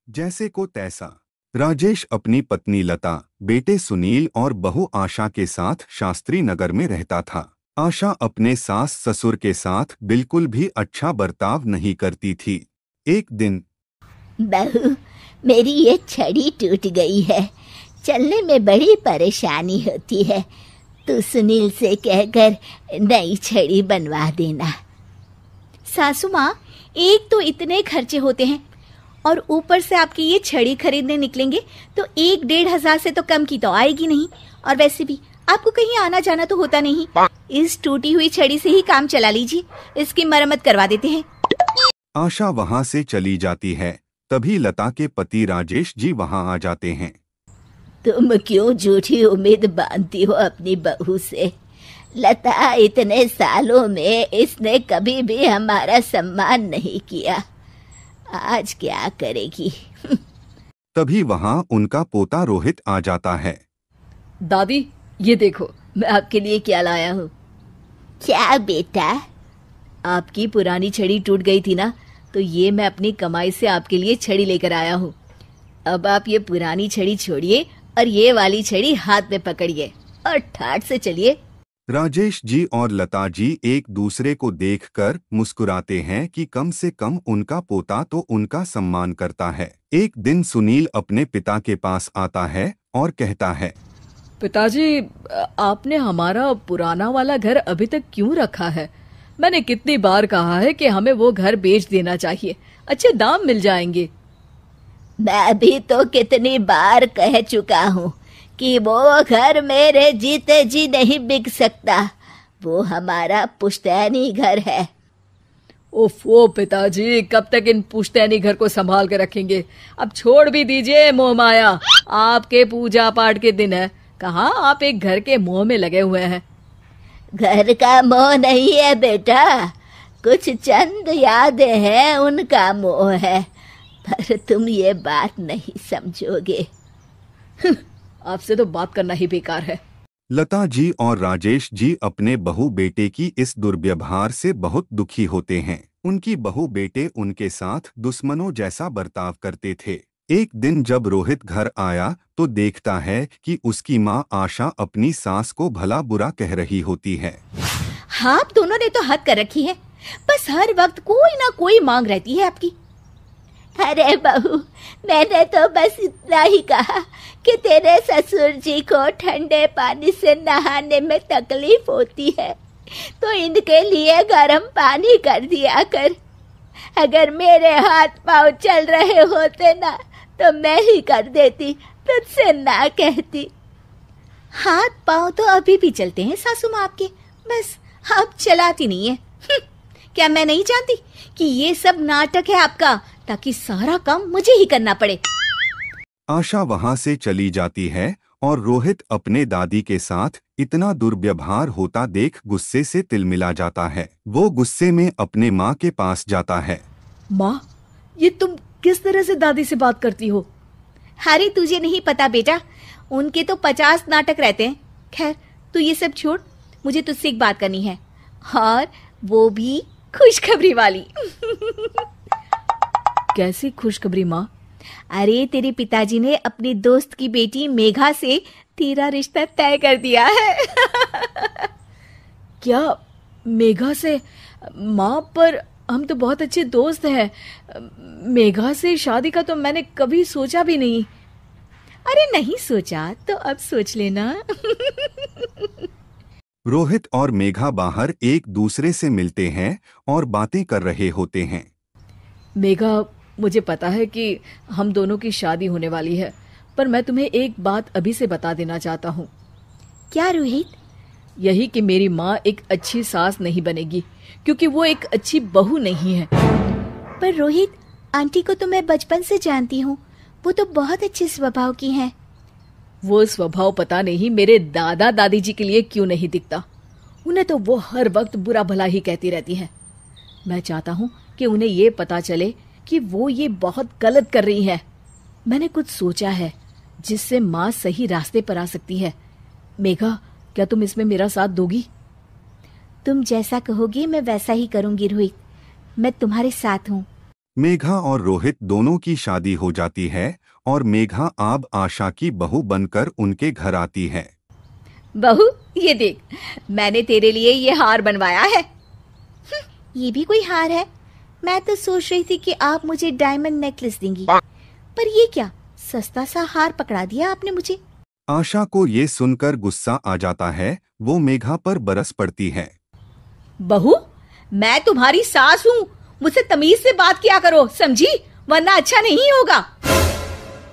जैसे को तैसा। राजेश अपनी पत्नी लता, बेटे सुनील और बहू आशा के साथ शास्त्री नगर में रहता था। आशा अपने सास ससुर के साथ बिल्कुल भी अच्छा बर्ताव नहीं करती थी। एक दिन, बहू, मेरी ये छड़ी टूट गई है, चलने में बड़ी परेशानी होती है। तू सुनील से कहकर नई छड़ी बनवा देना। सासू माँ, एक तो इतने खर्चे होते हैं और ऊपर से आपकी ये छड़ी खरीदने निकलेंगे तो 1-1.5 हज़ार से तो कम की तो आएगी नहीं। और वैसे भी आपको कहीं आना जाना तो होता नहीं। इस टूटी हुई छड़ी से ही काम चला लीजिए, इसकी मरम्मत करवा देते हैं। आशा वहां से चली जाती है। तभी लता के पति राजेश जी वहां आ जाते हैं। तुम क्यों झूठी उम्मीद बांधती हो अपनी बहू से? लता, इतने सालों में इसने कभी भी हमारा सम्मान नहीं किया, आज क्या करेगी? तभी वहां उनका पोता रोहित आ जाता है। दादी, ये देखो मैं आपके लिए क्या लाया हूँ। क्या बेटा? आपकी पुरानी छड़ी टूट गई थी ना, तो ये मैं अपनी कमाई से आपके लिए छड़ी लेकर आया हूँ। अब आप ये पुरानी छड़ी छोड़िए और ये वाली छड़ी हाथ में पकड़िए और ठाठ से चलिए। राजेश जी और लता जी एक दूसरे को देखकर मुस्कुराते हैं कि कम से कम उनका पोता तो उनका सम्मान करता है। एक दिन सुनील अपने पिता के पास आता है और कहता है, पिताजी, आपने हमारा पुराना वाला घर अभी तक क्यों रखा है? मैंने कितनी बार कहा है कि हमें वो घर बेच देना चाहिए, अच्छे दाम मिल जाएंगे। मैं भी तो कितनी बार कह चुका हूँ कि वो घर मेरे जीते जी नहीं बिक सकता। वो हमारा पुश्तैनी घर है। ओफो पिताजी, कब तक इन पुश्तैनी घर को संभाल के रखेंगे? अब छोड़ भी दीजिए मोह माया। आपके पूजा पाठ के दिन है, कहाँ आप एक घर के मोह में लगे हुए हैं। घर का मोह नहीं है बेटा, कुछ चंद यादें हैं, उनका मोह है। पर तुम ये बात नहीं समझोगे। आपसे तो बात करना ही बेकार है। लता जी और राजेश जी अपने बहू बेटे की इस दुर्व्यवहार से बहुत दुखी होते हैं। उनकी बहू बेटे उनके साथ दुश्मनों जैसा बर्ताव करते थे। एक दिन जब रोहित घर आया तो देखता है कि उसकी माँ आशा अपनी सास को भला बुरा कह रही होती है। आप दोनों ने तो हद कर रखी है, बस हर वक्त कोई ना कोई मांग रहती है आपकी। अरे बहू, मैंने तो बस इतना ही कहा कि तेरे ससुर जी को ठंडे पानी से नहाने में तकलीफ होती है, तो इनके लिए गर्म पानी कर दिया कर। अगर मेरे हाथ पांव चल रहे होते ना, तो मैं ही कर देती, तुझसे ना कहती। हाथ पांव तो अभी भी चलते हैं सासू माँ आपके, बस आप चलाती नहीं है। क्या मैं नहीं जानती कि ये सब नाटक है आपका, ताकि सारा काम मुझे ही करना पड़े। आशा वहां से चली जाती है और रोहित अपने दादी के साथ इतना दुर्व्यवहार होता देख गुस्से से तिलमिला जाता है। वो गुस्से में अपने माँ के पास जाता है। माँ, ये तुम किस तरह से दादी से बात करती हो? अरे तुझे नहीं पता बेटा, उनके तो 50 नाटक रहते हैं। खैर तू ये सब छोड़, मुझे तुझसे एक बात करनी है, और वो भी खुशखबरी वाली। कैसी खुशखबरी माँ? अरे तेरे पिताजी ने अपनी दोस्त की बेटी मेघा से तेरा रिश्ता तय कर दिया है। क्या मेघा से? माँ, पर हम तो बहुत अच्छे दोस्त हैं। मेघा से शादी का तो मैंने कभी सोचा भी नहीं। अरे नहीं सोचा तो अब सोच लेना। रोहित और मेघा बाहर एक दूसरे से मिलते हैं और बातें कर रहे होते हैं। मेघा, मुझे पता है कि हम दोनों की शादी होने वाली है, पर मैं तुम्हें एक बात अभी से बता देना चाहता हूँ। क्या रोहित? यही कि मेरी माँ एक अच्छी सास नहीं बनेगी, क्योंकि वो एक अच्छी बहू नहीं है। पर रोहित, आंटी को तो मैं बचपन से जानती हूँ, वो तो बहुत अच्छे स्वभाव की हैं। वो स्वभाव पता नहीं मेरे दादा दादी जी के लिए क्यों नहीं दिखता। उन्हें तो वो हर वक्त बुरा भला ही कहती रहती है। मैं चाहता हूँ कि उन्हें ये पता चले कि वो ये बहुत गलत कर रही है। मैंने कुछ सोचा है जिससे माँ सही रास्ते पर आ सकती है। मेघा, क्या तुम इसमें मेरा साथ दोगी? तुम जैसा कहोगी मैं वैसा ही करूंगी रोहित, मैं तुम्हारे साथ हूँ। मेघा और रोहित दोनों की शादी हो जाती है और मेघा अब आशा की बहू बनकर उनके घर आती है। बहू, ये देख, मैंने तेरे लिए ये हार बनवाया है। ये भी कोई हार है? मैं तो सोच रही थी कि आप मुझे डायमंड नेकलेस देंगी, पर ये क्या सस्ता सा हार पकड़ा दिया आपने मुझे। आशा को ये सुनकर गुस्सा आ जाता है। वो मेघा पर बरस पड़ती है। बहू, मैं तुम्हारी सास हूँ, मुझसे तमीज से बात किया करो, समझी? वरना अच्छा नहीं होगा।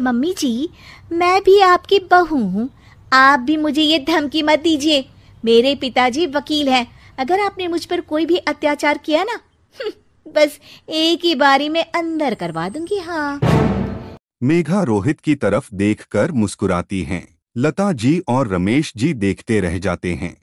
मम्मी जी, मैं भी आपकी बहू हूँ, आप भी मुझे ये धमकी मत दीजिए। मेरे पिताजी वकील हैं, अगर आपने मुझ पर कोई भी अत्याचार किया ना, बस एक ही बारी में अंदर करवा दूंगी। हाँ। मेघा रोहित की तरफ देखकर मुस्कुराती हैं। लता जी और रमेश जी देखते रह जाते हैं।